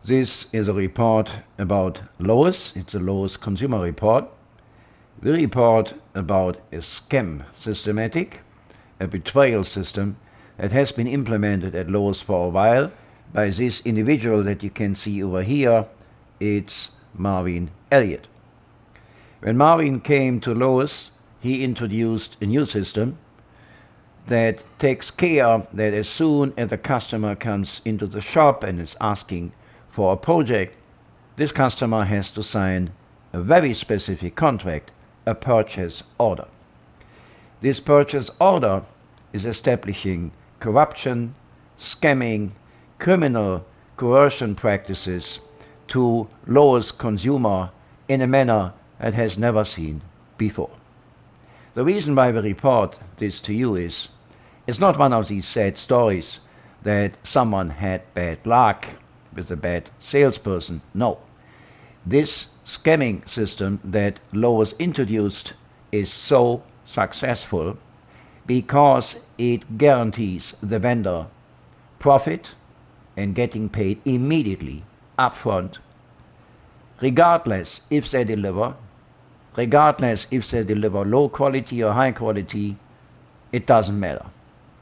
This is a report about Lowe's. It's a Lowe's consumer report. We report about a scam systematic, a betrayal system that has been implemented at Lowe's for a while by this individual that you can see over here. It's Marvin Elliot. When Marvin came to Lowe's, he introduced a new system that takes care that as soon as the customer comes into the shop and is asking for a project, this customer has to sign a very specific contract, a purchase order. This purchase order is establishing corruption, scamming, criminal coercion practices to Lowe's consumer in a manner that has never seen before. The reason why we report this to you is, it's not one of these sad stories that someone had bad luck with a bad salesperson. No. This scamming system that Lowe's introduced is so successful because it guarantees the vendor profit and getting paid immediately upfront, regardless if they deliver low quality or high quality. It doesn't matter,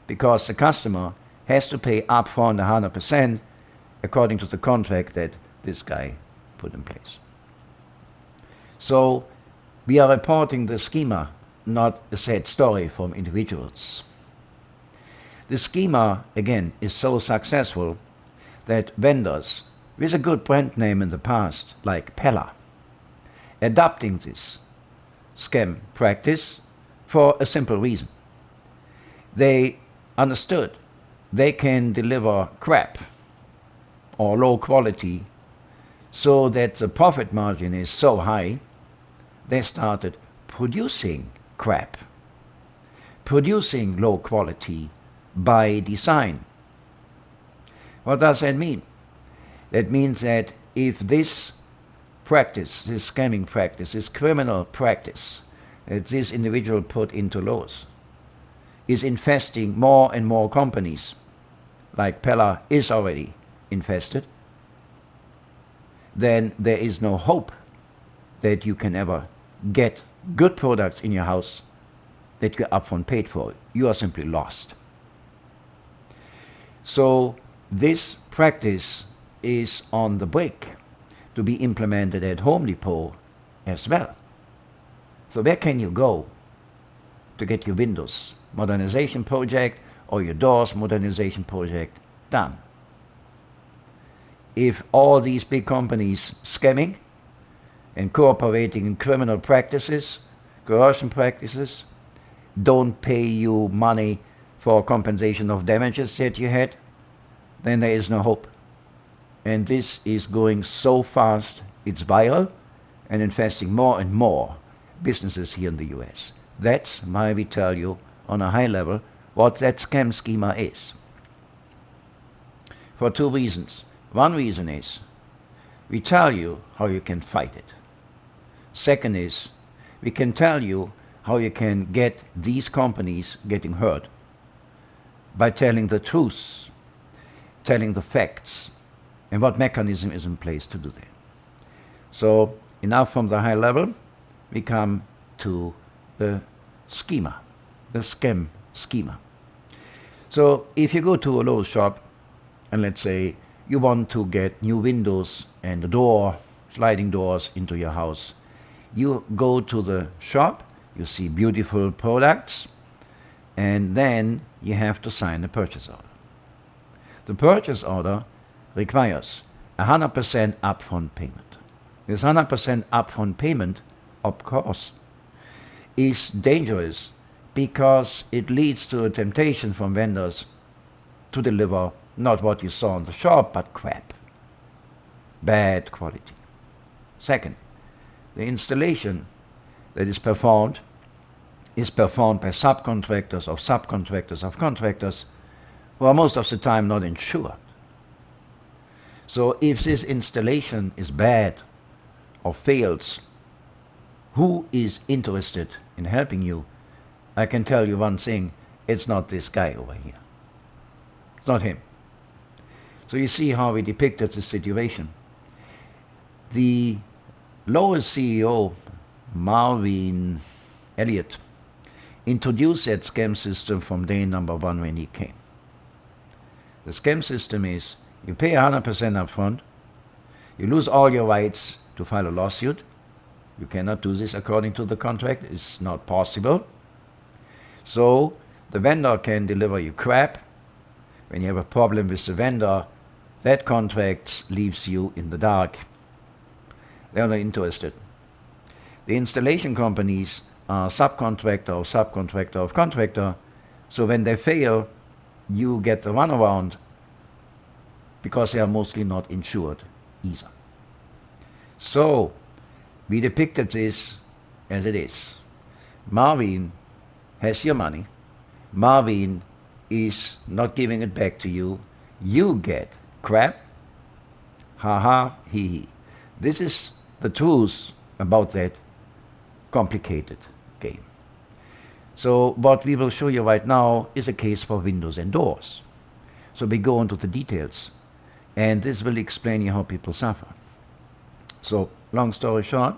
because the customer has to pay upfront 100% according to the contract that this guy put in place. So we are reporting the schema, not a sad story from individuals. The schema, again, is so successful that vendors with a good brand name in the past, like Pella, adopting this scam practice for a simple reason. They understood they can deliver crap or low quality so that the profit margin is so high, they started producing crap, producing low quality by design. What does that mean? That means that if this practice, this scamming practice, this criminal practice that this individual put into Lowe's is infesting more and more companies, like Pella is already infested, then there is no hope that you can ever get good products in your house that you upfront paid for. You are simply lost. So this practice is on the brink to be implemented at Home Depot as well. So where can you go to get your windows modernization project or your doors modernization project done? If all these big companies scamming and cooperating in criminal practices, coercion practices, don't pay you money for compensation of damages that you had, then there is no hope. And this is going so fast, it's viral and infesting more and more businesses here in the US. That's why we tell you on a high level what that scam schema is. For two reasons. One reason is we tell you how you can fight it. Second is we can tell you how you can get these companies getting hurt by telling the truth, telling the facts, and what mechanism is in place to do that. So enough from the high level, we come to the schema, the scam schema. So if you go to a Lowe's shop and let's say you want to get new windows and a door, sliding doors into your house, you go to the shop, you see beautiful products, and then you have to sign a purchase order. The purchase order requires 100% upfront payment. This 100% upfront payment, of course, is dangerous because it leads to a temptation from vendors to deliver not what you saw in the shop, but crap, bad quality. Second, the installation that is performed by subcontractors of subcontractors of contractors who are most of the time not insured. So if this installation is bad or fails, who is interested in helping you? I can tell you one thing, it's not this guy over here. It's not him. So you see how we depicted the situation. The Lowe's CEO, Marvin, Elliot, introduced that scam system from day number one when he came. The scam system is you pay 100% up front, you lose all your rights to file a lawsuit. You cannot do this according to the contract. It's not possible. So the vendor can deliver you crap. When you have a problem with the vendor, that contract leaves you in the dark. They're not interested. The installation companies are subcontractor of subcontractor of contractor. So when they fail, you get the runaround because they are mostly not insured either. So we depicted this as it is. Marvin has your money. Marvin is not giving it back to you. You get crap. Ha ha, he he. This is the truth about that complicated game. So what we will show you right now is a case for windows and doors. So we go into the details, and this will explain you how people suffer. So long story short,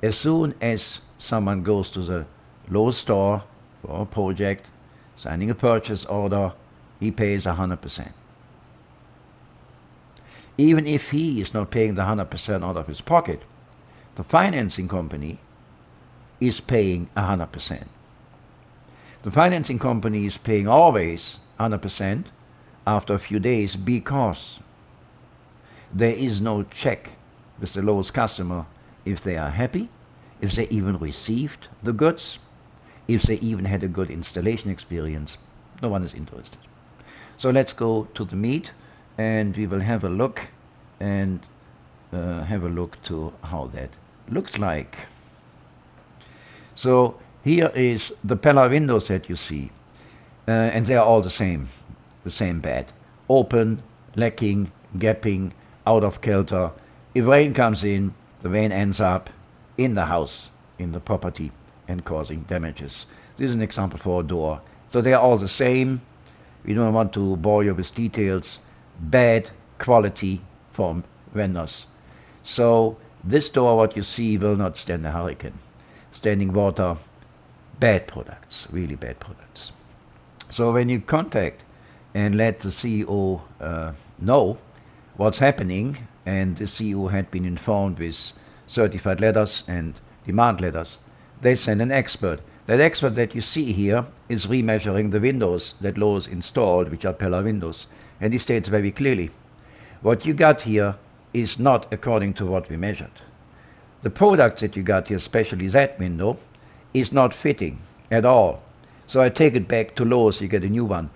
as soon as someone goes to the Lowe's store for a project, signing a purchase order, he pays 100%. Even if he is not paying the 100% out of his pocket, the financing company is paying 100%. The financing company is paying always 100% after a few days because there is no check with the Lowe's customer if they are happy, if they even received the goods, if they even had a good installation experience. No one is interested. So let's go to the meat, and we will have a look and have a look to how that looks like. So here is the Pella windows that you see, and they are all the same bad. Open, lacking, gapping, out of kilter. If rain comes in, the rain ends up in the house, in the property, and causing damages. This is an example for a door. So they are all the same. We don't want to bore you with details. Bad quality from vendors. So this door, what you see, will not stand a hurricane. Standing water, bad products, really bad products. So when you contact and let the CEO know what's happening, and the CEO had been informed with certified letters and demand letters, they send an expert. That expert that you see here is remeasuring the windows that Lowe's installed, which are Pella windows. And he states very clearly, what you got here is not according to what we measured. The product that you got here, especially that window, is not fitting at all. So I take it back to Lowe's, you get a new one.